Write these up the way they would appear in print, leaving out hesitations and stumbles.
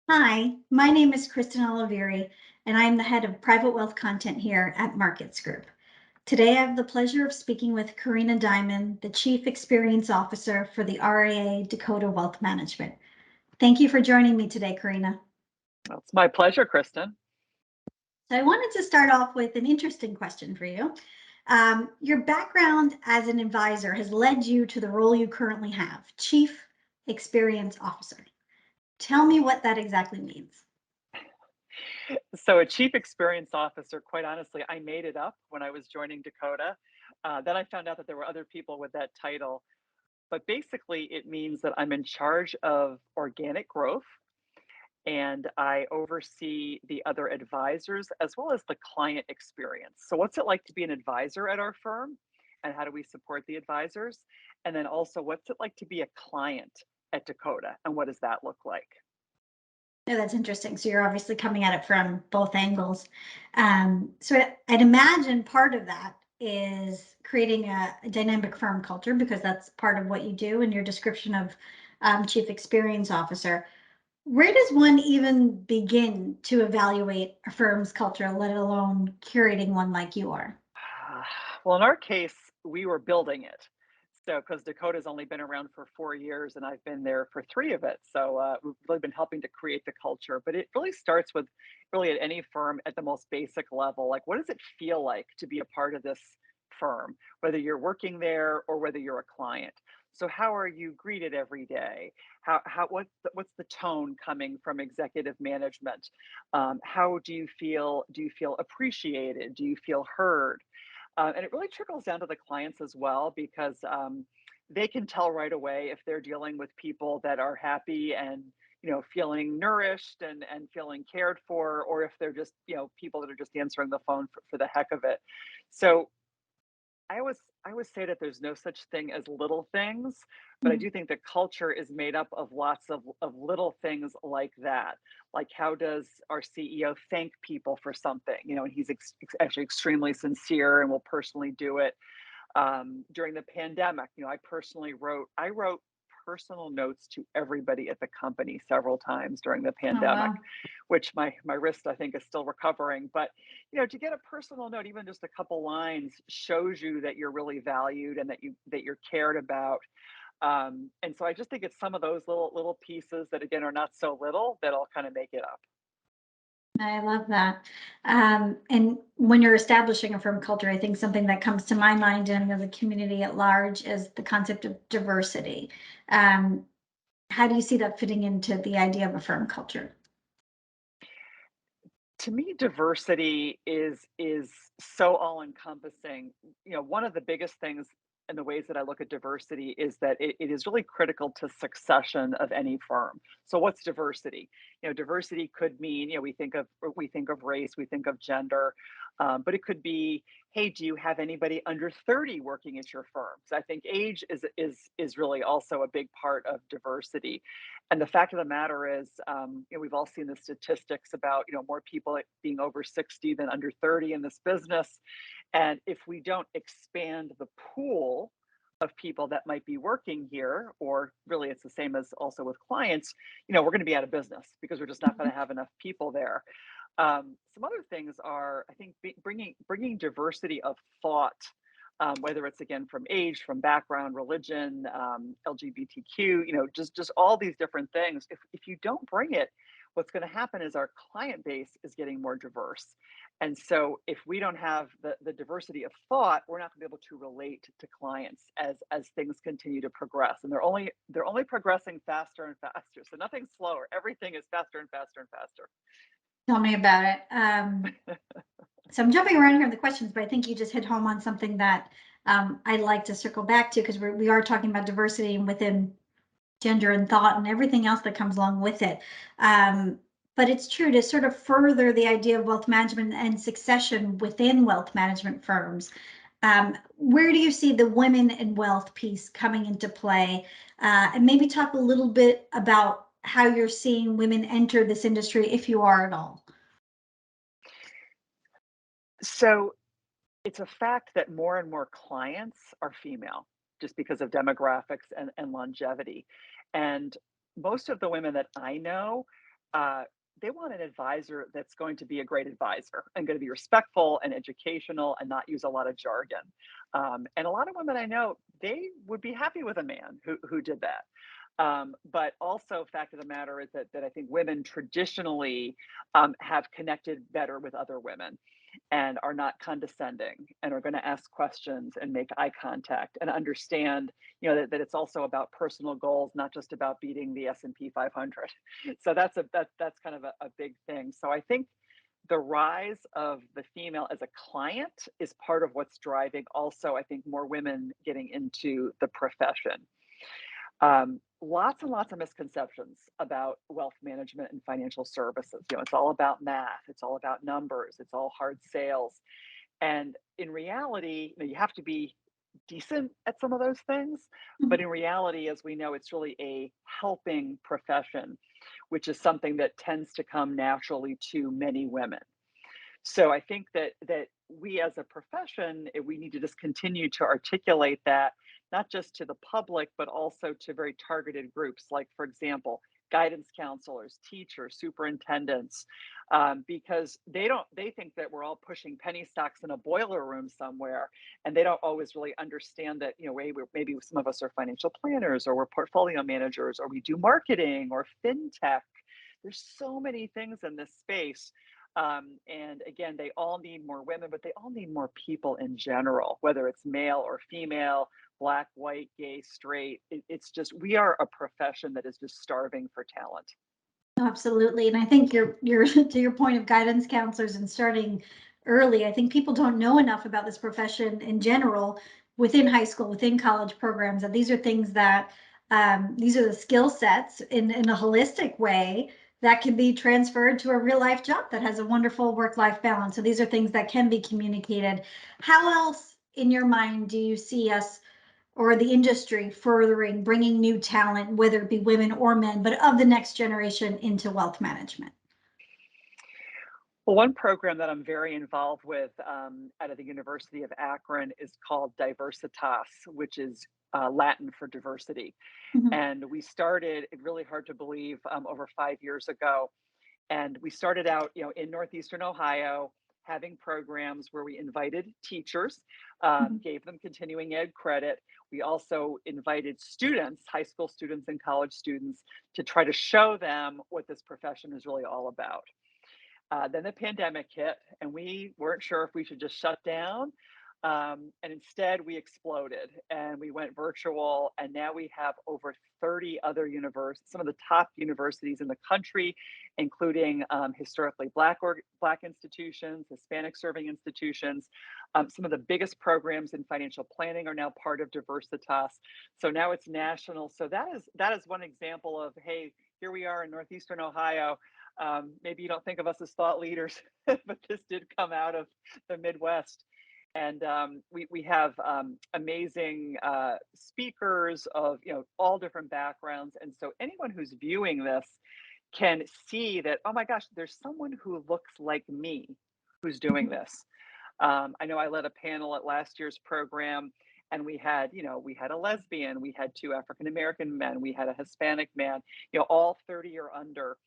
Hi, my name is Kristen Oliveri, and I am the head of private wealth content here at Markets Group. Today, I have the pleasure of speaking with Carina Diamond, the Chief Experience Officer for the RIA Dakota Wealth Management. Thank you for joining me today, Carina. Well, it's my pleasure, Kristen. So, I wanted to start off with an interesting question for you. Your background as an advisor has led you to the role you currently have, Chief Experience Officer. Tell me what that exactly means. So, a chief experience officer, quite honestly, I made it up when I was joining Dakota. Then I found out that there were other people with that title. But basically, it means that I'm in charge of organic growth and I oversee the other advisors as well as the client experience. So, what's it like to be an advisor at our firm? And how do we support the advisors? And then also, what's it like to be a client at Dakota? And what does that look like? No, that's interesting. So you're obviously coming at it from both angles. I'd imagine part of that is creating a dynamic firm culture because that's part of what you do in your description of chief experience officer. Where does one even begin to evaluate a firm's culture, let alone curating one like you are? Well, in our case, we were building it. So, because Dakota's only been around for 4 years and I've been there for three of it. So, we've really been helping to create the culture. But it really starts with really at any firm at the most basic level. Like, what does it feel like to be a part of this firm, whether you're working there or whether you're a client? So, how are you greeted every day? What's the tone coming from executive management? How do you feel? Do you feel appreciated? Do you feel heard? And it really trickles down to the clients as well because they can tell right away if they're dealing with people that are happy and feeling nourished and feeling cared for, or if they're just people that are just answering the phone for the heck of it. So I always say that there's no such thing as little things, but I Mm. do think that culture is made up of lots of little things like that. Like how does our CEO thank people for something? And he's actually extremely sincere and will personally do it. During the pandemic, I wrote personal notes to everybody at the company several times during the Oh, pandemic, wow. which my wrist I think is still recovering. But to get a personal note, even just a couple lines, shows you that you're really valued and that you're cared about. And so I just think it's some of those little pieces that again are not so little that all kind of make it up. I love that. And when you're establishing a firm culture, I think something that comes to my mind and of the community at large is the concept of diversity. Um, how do you see that fitting into the idea of a firm culture? To me, diversity is so all encompassing. One of the biggest things and the ways that I look at diversity is that it is really critical to succession of any firm. So what's diversity? Diversity could mean, we think of race, we think of gender, but it could be, hey, do you have anybody under 30 working at your firm? So I think age is really also a big part of diversity. And the fact of the matter is, we've all seen the statistics about, more people being over 60 than under 30 in this business. And if we don't expand the pool of people that might be working here, or really it's the same as also with clients, we're going to be out of business because we're just not going Mhm. to have enough people there. Some other things are, I think, bringing diversity of thought, whether it's again from age, from background, religion, LGBTQ, just all these different things. If you don't bring it, what's going to happen is our client base is getting more diverse. And so if we don't have the diversity of thought, we're not going to be able to relate to clients as things continue to progress. And they're only progressing faster and faster. So nothing's slower. Everything is faster and faster and faster. Tell me about it. So I'm jumping around here in the questions, but I think you just hit home on something that I'd like to circle back to because we are talking about diversity and within gender and thought and everything else that comes along with it. But it's true to sort of further the idea of wealth management and succession within wealth management firms. Where do you see the women and wealth piece coming into play? And maybe talk a little bit about how you're seeing women enter this industry, if you are at all. So it's a fact that more and more clients are female just because of demographics and longevity. And most of the women that I know they want an advisor that's going to be a great advisor and going to be respectful and educational and not use a lot of jargon. And a lot of women I know, they would be happy with a man who did that. But also, fact of the matter is that I think women traditionally have connected better with other women and are not condescending and are going to ask questions and make eye contact and understand, that it's also about personal goals, not just about beating the S&P 500. So that's kind of a big thing. So I think the rise of the female as a client is part of what's driving also, I think, more women getting into the profession. Lots and lots of misconceptions about wealth management and financial services. It's all about math, it's all about numbers, it's all hard sales. And in reality, you have to be decent at some of those things. But in reality, as we know, it's really a helping profession, which is something that tends to come naturally to many women. So I think that we as a profession, we need to just continue to articulate that, not just to the public, but also to very targeted groups, like, for example, guidance counselors, teachers, superintendents, because they think that we're all pushing penny stocks in a boiler room somewhere, and they don't always really understand that, maybe some of us are financial planners, or we're portfolio managers, or we do marketing or fintech. There's so many things in this space. And again, they all need more women, but they all need more people in general, whether it's male or female, black, white, gay, straight. It's just, we are a profession that is just starving for talent. Absolutely. And I think you're to your point of guidance counselors and starting early, I think people don't know enough about this profession in general within high school, within college programs, that these are things that these are the skill sets in a holistic way that can be transferred to a real life job that has a wonderful work-life balance. So these are things that can be communicated. How else, in your mind, do you see us or the industry furthering bringing new talent, whether it be women or men, but of the next generation into wealth management? Well, one program that I'm very involved with out of the University of Akron is called Diversitas, which is Latin for diversity. Mhm. And we started, really hard to believe, over 5 years ago. And we started out, in Northeastern Ohio, having programs where we invited teachers, Mhm. gave them continuing ed credit. We also invited students, high school students and college students, to try to show them what this profession is really all about. Then the pandemic hit, and we weren't sure if we should just shut down. And instead, we exploded and we went virtual. And now we have over 30 other universities, some of the top universities in the country, including historically Black institutions, Hispanic serving institutions. Some of the biggest programs in financial planning are now part of Diversitas. So now it's national. So that is one example of, hey, here we are in Northeastern Ohio. Maybe you don't think of us as thought leaders, but this did come out of the Midwest. And we have amazing speakers of all different backgrounds. And so anyone who's viewing this can see that, oh my gosh, there's someone who looks like me who's doing this. I know I led a panel at last year's program, and we had a lesbian, we had two African American men, we had a Hispanic man, all 30 or under,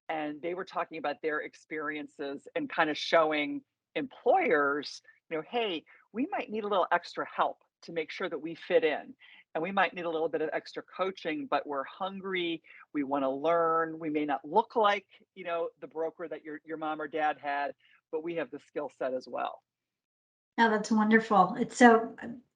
and they were talking about their experiences and kind of showing employers, hey, we might need a little extra help to make sure that we fit in. And we might need a little bit of extra coaching, but we're hungry. We want to learn. We may not look like, the broker that your mom or dad had, but we have the skill set as well. Oh, that's wonderful. It's so,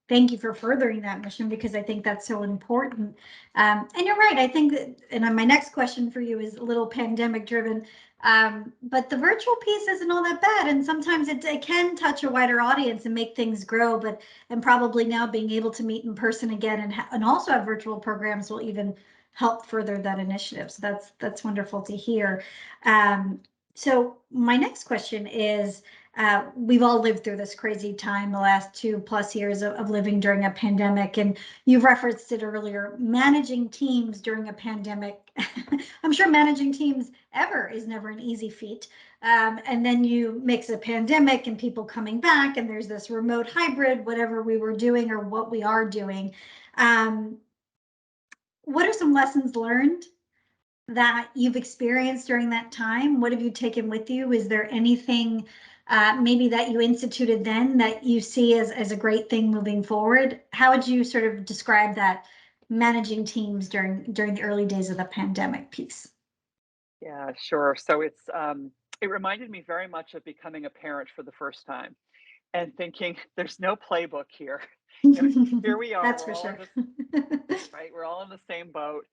thank you for furthering that mission because I think that's so important. And you're right. I think that, and my next question for you is a little pandemic driven, but the virtual piece isn't all that bad. And sometimes it can touch a wider audience and make things grow, and probably now being able to meet in person again and also have virtual programs will even help further that initiative. So that's wonderful to hear. So my next question is, we've all lived through this crazy time, the last 2+ years of living during a pandemic. And you've referenced it earlier, managing teams during a pandemic. I'm sure managing teams ever is never an easy feat. And then you mix a pandemic and people coming back, and there's this remote hybrid, whatever we were doing or what we are doing. What are some lessons learned? that you've experienced during that time? What have you taken with you? Is there anything maybe that you instituted then that you see as a great thing moving forward? How would you sort of describe that managing teams during the early days of the pandemic piece? Yeah, sure. So it reminded me very much of becoming a parent for the first time and thinking there's no playbook here. You know, here we are, That's we're for all in sure. this, right? We're all in the same boat.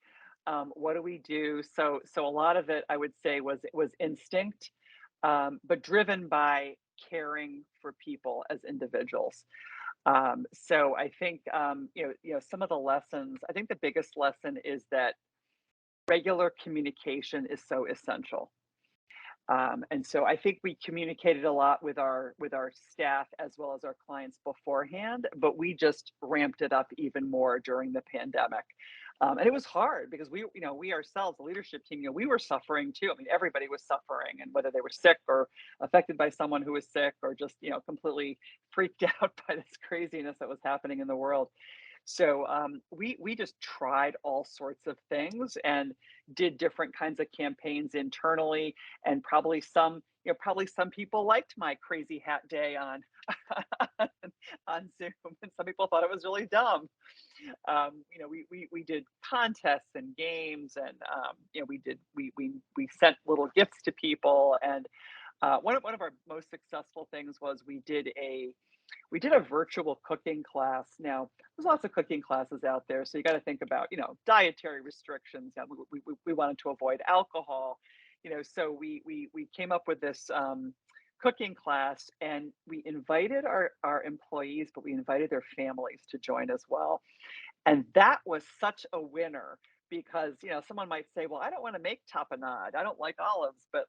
What do we do? So a lot of it I would say was instinct, but driven by caring for people as individuals. So I think some of the lessons. I think the biggest lesson is that regular communication is so essential. And so I think we communicated a lot with our staff as well as our clients beforehand, but we just ramped it up even more during the pandemic. And it was hard because we ourselves, the leadership team, we were suffering too. I mean, everybody was suffering, and whether they were sick or affected by someone who was sick or just, completely freaked out by this craziness that was happening in the world. So we just tried all sorts of things and did different kinds of campaigns internally, and probably some people liked my crazy hat day on on Zoom, and some people thought it was really dumb. We did contests and games, and we sent little gifts to people, and one of our most successful things was we did a virtual cooking class. Now, there's lots of cooking classes out there, so you got to think about, dietary restrictions. Yeah, we wanted to avoid alcohol, so we came up with this cooking class, and we invited our employees, but we invited their families to join as well. And that was such a winner because, someone might say, "Well, I don't wanna make tapenade. I don't like olives." But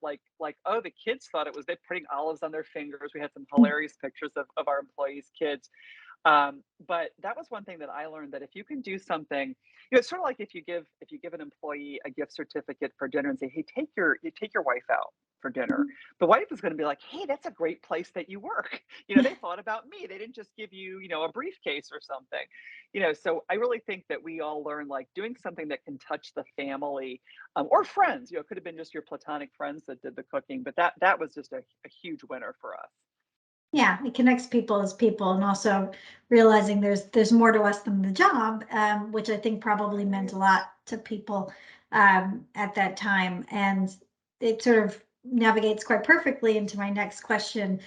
oh, the kids thought it was they're putting olives on their fingers. We had some hilarious pictures of our employees' kids. But that was one thing that I learned, that if you can do something, it's sort of like if you give an employee a gift certificate for dinner and say, "Hey, take your wife out for dinner." The wife is going to be like, "Hey, that's a great place that you work." They thought about me. They didn't just give you, a briefcase or something. So I really think that we all learn, like, doing something that can touch the family, or friends. It could have been just your platonic friends that did the cooking, but that was just a huge winner for us. Yeah, it connects people as people, and also realizing there's more to us than the job, which I think probably meant Right. a lot to people at that time. And it sort of navigates quite perfectly into my next question.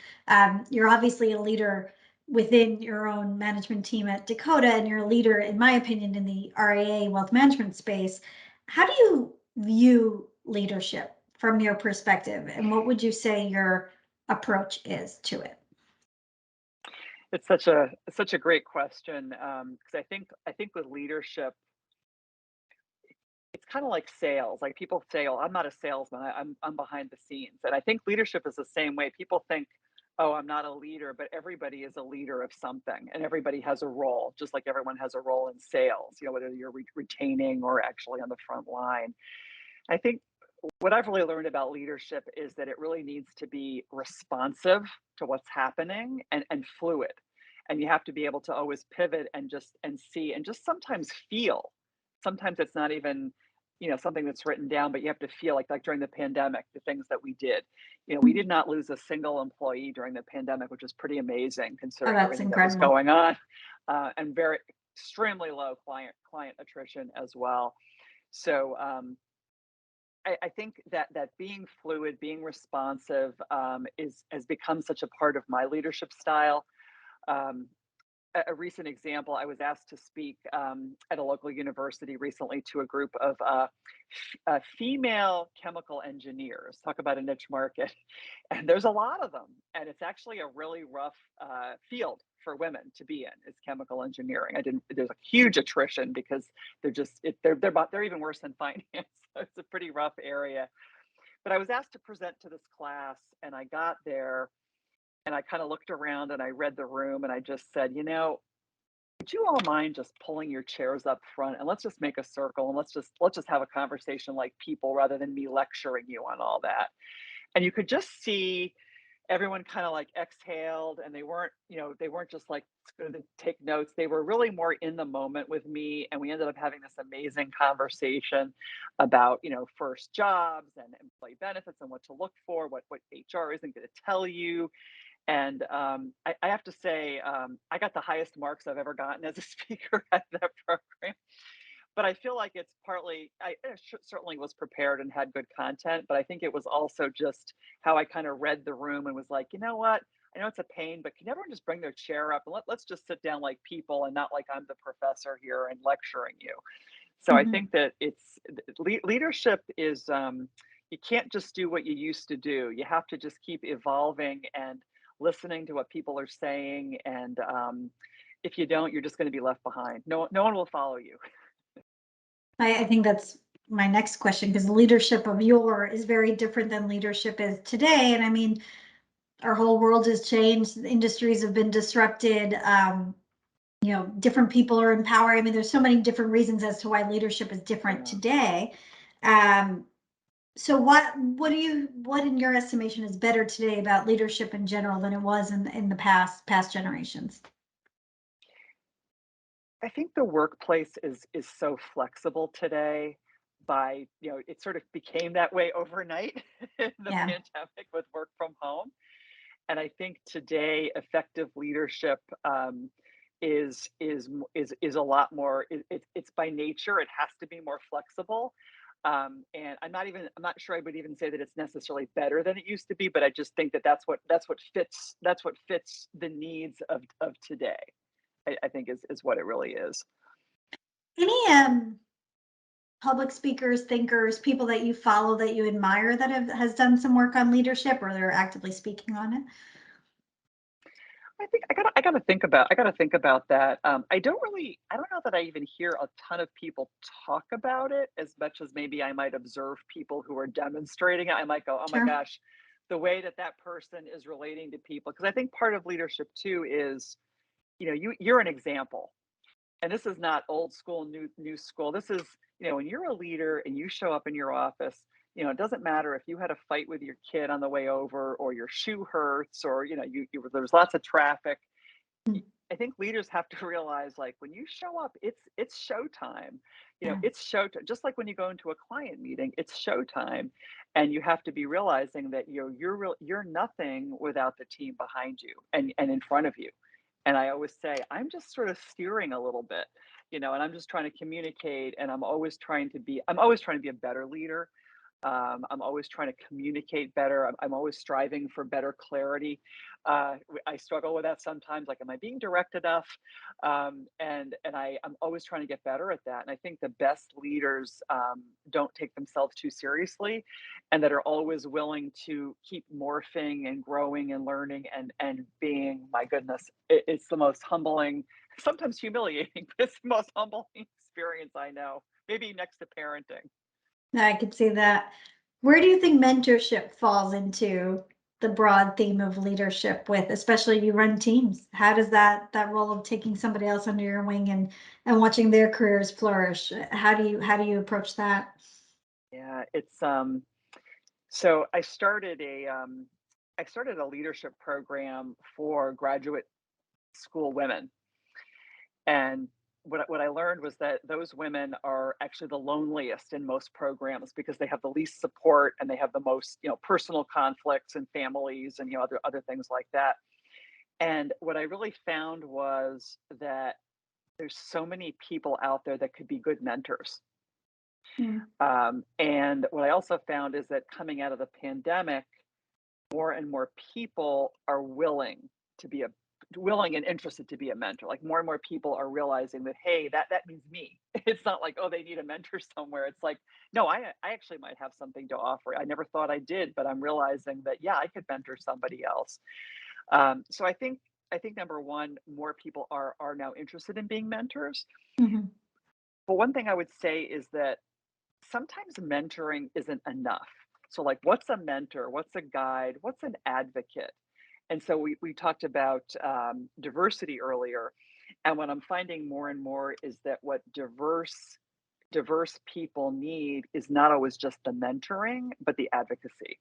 You're obviously a leader within your own management team at Dakota, and you're a leader, in my opinion, in the RIA wealth management space. How do you view leadership from your perspective, and what would you say your approach is to it? It's such a great question, because I think with leadership, it's kind of like sales. Like, people say, "Oh, I'm not a salesman. I'm behind the scenes." And I think leadership is the same way. People think, "Oh, I'm not a leader," but everybody is a leader of something, and everybody has a role, just like everyone has a role in sales. Whether you're retaining or actually on the front line. I think what I've really learned about leadership is that it really needs to be responsive to what's happening, and fluid. And you have to be able to always pivot and just and see and just sometimes feel. Sometimes it's not even, something that's written down, but you have to feel like during the pandemic, the things that we did. We did not lose a single employee during the pandemic, which is pretty amazing Oh, considering that's everything that was incredible. going on, and very extremely low client attrition as well. So I think that being fluid, being responsive, is has become such a part of my leadership style. Um, a recent example, I was asked to speak at a local university recently to a group of female chemical engineers. Talk about a niche market. And there's a lot of them, and it's actually a really rough field for women to be in, is chemical engineering. I didn't There's a huge attrition because they're even worse than finance. So it's a pretty rough area. But I was asked to present to this class, and I got there, and I kind of looked around, and I read the room, and I just said, would you all mind just pulling your chairs up front, and let's just make a circle, and let's just have a conversation like people, rather than me lecturing you on all that. And you could just see everyone kind of like exhaled, and they weren't just like going to take notes. They were really more in the moment with me. And we ended up having this amazing conversation about, first jobs and employee benefits and what to look for, what HR isn't going to tell you. And I have to say, I got the highest marks I've ever gotten as a speaker at that program. But I feel like it's partly, certainly was prepared and had good content, but I think it was also just how I kind of read the room and was like, you know what? I know it's a pain, but can everyone just bring their chair up and let's just sit down like people and not like I'm the professor here and lecturing you. So I Mhm. think that leadership is, you can't just do what you used to do. You have to just keep evolving and listening to what people are saying. And if you don't, you're just going to be left behind. No one will follow you. I think that's my next question, because the leadership of yore is very different than leadership is today. And I mean, our whole world has changed. Industries have been disrupted. Different people are in power. I mean, there's so many different reasons as to why leadership is different Yeah. today. Um, so what in your estimation is better today about leadership in general than it was in the past generations? I think the workplace is so flexible today by, it sort of became that way overnight in the Yeah. pandemic with work from home. And I think today effective leadership is a lot more. It's by nature. It has to be more flexible. And I'm not sure I would even say that it's necessarily better than it used to be, but I just think that that's what fits the needs of today. I think is what it really is. Any public speakers, thinkers, people that you follow that you admire that has done some work on leadership or they're actively speaking on it? I think I gotta think about that. I don't know that I even hear a ton of people talk about it as much as maybe I might observe people who are demonstrating it. I might go, oh my Sure. gosh, the way that that person is relating to people. Because I think part of leadership too is, you're an example. And this is not old school, new school. This is, when you're a leader and you show up in your office, it doesn't matter if you had a fight with your kid on the way over, or your shoe hurts, or there's lots of traffic. Mm. I think leaders have to realize, like, when you show up, it's showtime. Yeah. It's showtime. Just like when you go into a client meeting, it's showtime, and you have to be realizing that you're nothing without the team behind you and in front of you. And I always say, I'm just sort of steering a little bit, and I'm just trying to communicate, and I'm always trying to be a better leader. I'm always trying to communicate better. I'm always striving for better clarity. I struggle with that sometimes. Like, am I being direct enough? I'm always trying to get better at that. And I think the best leaders don't take themselves too seriously, and that are always willing to keep morphing and growing and learning and being. My goodness, it's the most humbling, sometimes humiliating, but it's the most humbling experience I know. Maybe next to parenting. I could see that. Where do you think mentorship falls into the broad theme of leadership with, especially you run teams? How does that role of taking somebody else under your wing and watching their careers flourish? How do you approach that? Yeah, it's so I started a leadership program for graduate school women. And what I learned was that those women are actually the loneliest in most programs because they have the least support, and they have the most, personal conflicts and families and, other things like that. And what I really found was that there's so many people out there that could be good mentors. Mm. And what I also found is that coming out of the pandemic, more and more people are willing and interested to be a mentor. Like, more and more people are realizing that, hey, that means me. It's not like, oh, they need a mentor somewhere. It's like, no, I actually might have something to offer. I never thought I did, but I'm realizing that, yeah, I could mentor somebody else. So I think number one, more people are now interested in being mentors. Mhm. But one thing I would say is that sometimes mentoring isn't enough. So, like, what's a mentor? What's a guide? What's an advocate? And so we talked about diversity earlier, and what I'm finding more and more is that what diverse people need is not always just the mentoring, but the advocacy.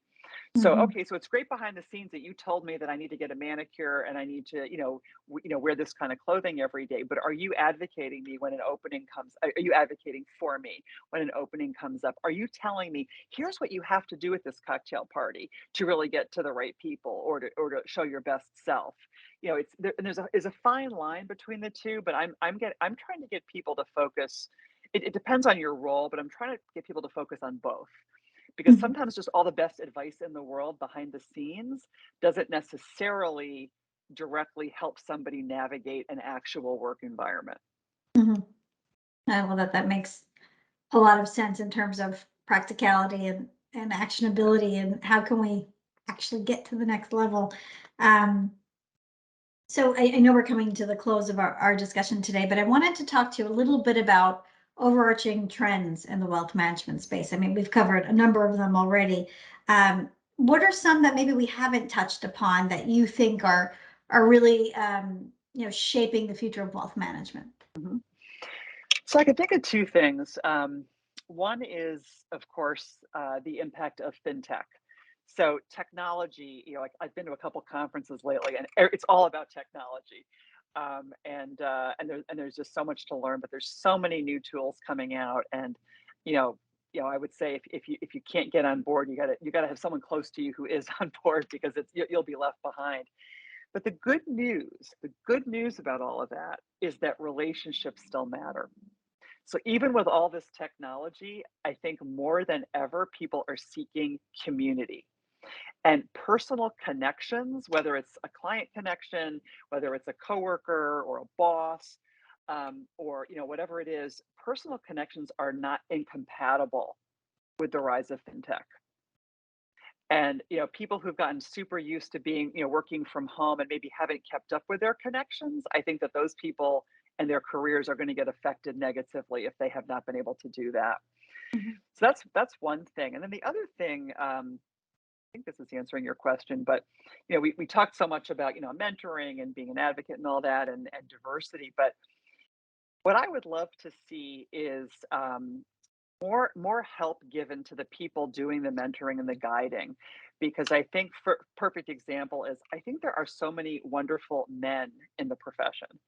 So, Mhm. okay, so it's great behind the scenes that you told me that I need to get a manicure and I need to, wear this kind of clothing every day. But are you advocating me when an opening comes? Are you advocating for me when an opening comes up? Are you telling me here's what you have to do at this cocktail party to really get to the right people or to show your best self? It's there, and there's a fine line between the two. But I'm trying to get people to focus. It depends on your role, but I'm trying to get people to focus on both because Mhm. sometimes just all the best advice in the world behind the scenes doesn't necessarily directly help somebody navigate an actual work environment. Mhm. Well, that makes a lot of sense in terms of practicality and actionability and how can we actually get to the next level. Um, so I know we're coming to the close of our discussion today, but I wanted to talk to you a little bit about overarching trends in the wealth management space. I mean, we've covered a number of them already. What are some that maybe we haven't touched upon that you think are really shaping the future of wealth management? Mhm. So I can think of two things. One is, of course, the impact of fintech. So technology, like I've been to a couple conferences lately, and it's all about technology. And there's just so much to learn, but there's so many new tools coming out, and you know, I would say if you can't get on board, you gotta have someone close to you who is on board because you'll be left behind. But the good news about all of that is that relationships still matter. So even with all this technology, I think more than ever, people are seeking community and personal connections, whether it's a client connection, whether it's a coworker or a boss, or whatever it is. Personal connections are not incompatible with the rise of fintech. And people who've gotten super used to being working from home and maybe haven't kept up with their connections, I think that those people and their careers are going to get affected negatively if they have not been able to do that. Mhm. So that's one thing. And then the other thing, I think this is answering your question, but we talked so much about mentoring and being an advocate and all that, and diversity. But what I would love to see is more help given to the people doing the mentoring and the guiding, because I think, for perfect example is, I think there are so many wonderful men in the profession,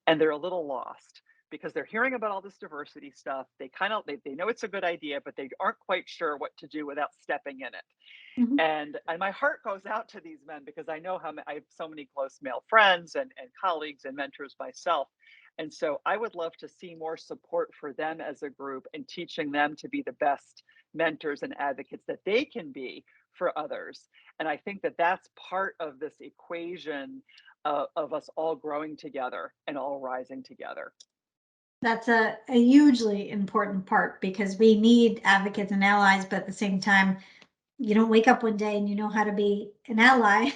and they're a little lost because they're hearing about all this diversity stuff. They know it's a good idea, but they aren't quite sure what to do without stepping in it. Mhm. And my heart goes out to these men because I know I have so many close male friends and colleagues and mentors myself. And so I would love to see more support for them as a group and teaching them to be the best mentors and advocates that they can be for others. And I think that that's part of this equation of us all growing together and all rising together. That's a hugely important part because we need advocates and allies, but at the same time, you don't wake up one day and you know how to be an ally.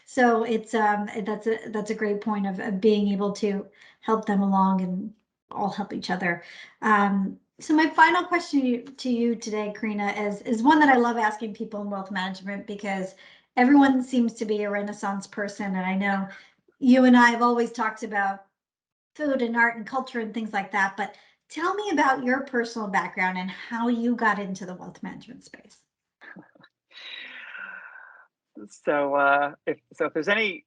So it's that's a great point of being able to help them along and all help each other. So my final question to you today, Karina, is one that I love asking people in wealth management because everyone seems to be a Renaissance person, and I know you and I have always talked about food and art and culture and things like that. But tell me about your personal background and how you got into the wealth management space. So if there's any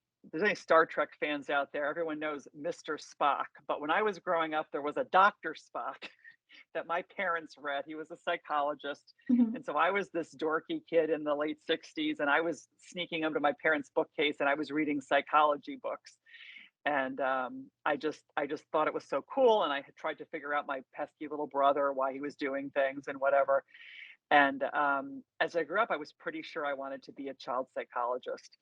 Star Trek fans out there, everyone knows Mr. Spock. But when I was growing up, there was a Dr. Spock that my parents read. He was a psychologist. Mhm. And so I was this dorky kid in the late 60s, and I was sneaking into my parents' bookcase and I was reading psychology books. And I just thought it was so cool. And I had tried to figure out my pesky little brother, why he was doing things and whatever. And as I grew up, I was pretty sure I wanted to be a child psychologist.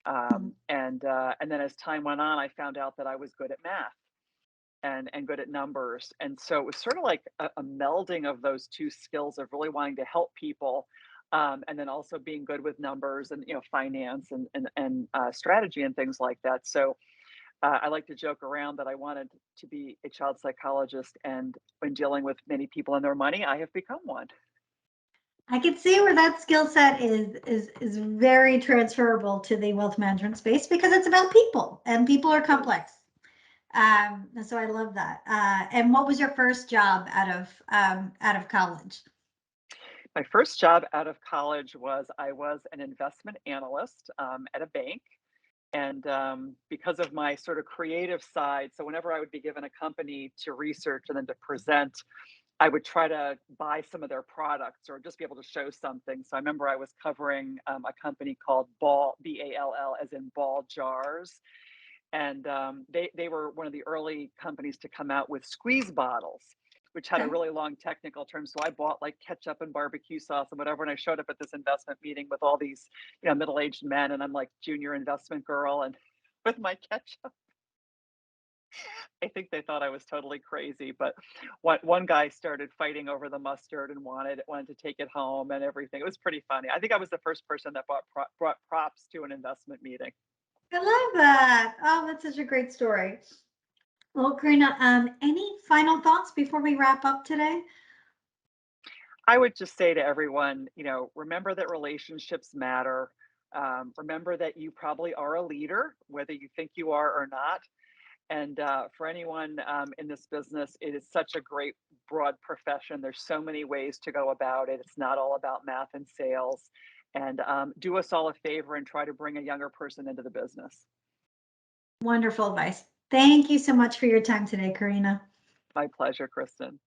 And then as time went on, I found out that I was good at math and good at numbers. And so it was sort of like a melding of those two skills of really wanting to help people, and then also being good with numbers and finance and strategy and things like that. So I like to joke around that I wanted to be a child psychologist, and when dealing with many people and their money, I have become one. I can see where that skill set is very transferable to the wealth management space because it's about people and people are It is. complex. And so I love that. And what was your first job out of college? My first job out of college was I was an investment analyst at a bank. And because of my sort of creative side, so whenever I would be given a company to research and then to present, I would try to buy some of their products or just be able to show something. So I remember I was covering a company called Ball, Ball, as in ball jars. And they were one of the early companies to come out with squeeze bottles, which had a Okay. really long technical term. So I bought like ketchup and barbecue sauce and whatever. And I showed up at this investment meeting with all these, middle-aged men, and I'm like junior investment girl and with my ketchup. I think they thought I was totally crazy, but one guy started fighting over the mustard and wanted to take it home and everything. It was pretty funny. I think I was the first person that brought props to an investment meeting. I love that. Oh, that's such a great story. Well, Karina, any final thoughts before we wrap up today? I would just say to everyone, remember that relationships matter. Remember that you probably are a leader, whether you think you are or not. And for anyone in this business, it is such a great, broad profession. There's so many ways to go about it. It's not all about math and sales. And do us all a favor and try to bring a younger person into the business. Wonderful advice. Thank you so much for your time today, Karina. My pleasure, Kristen.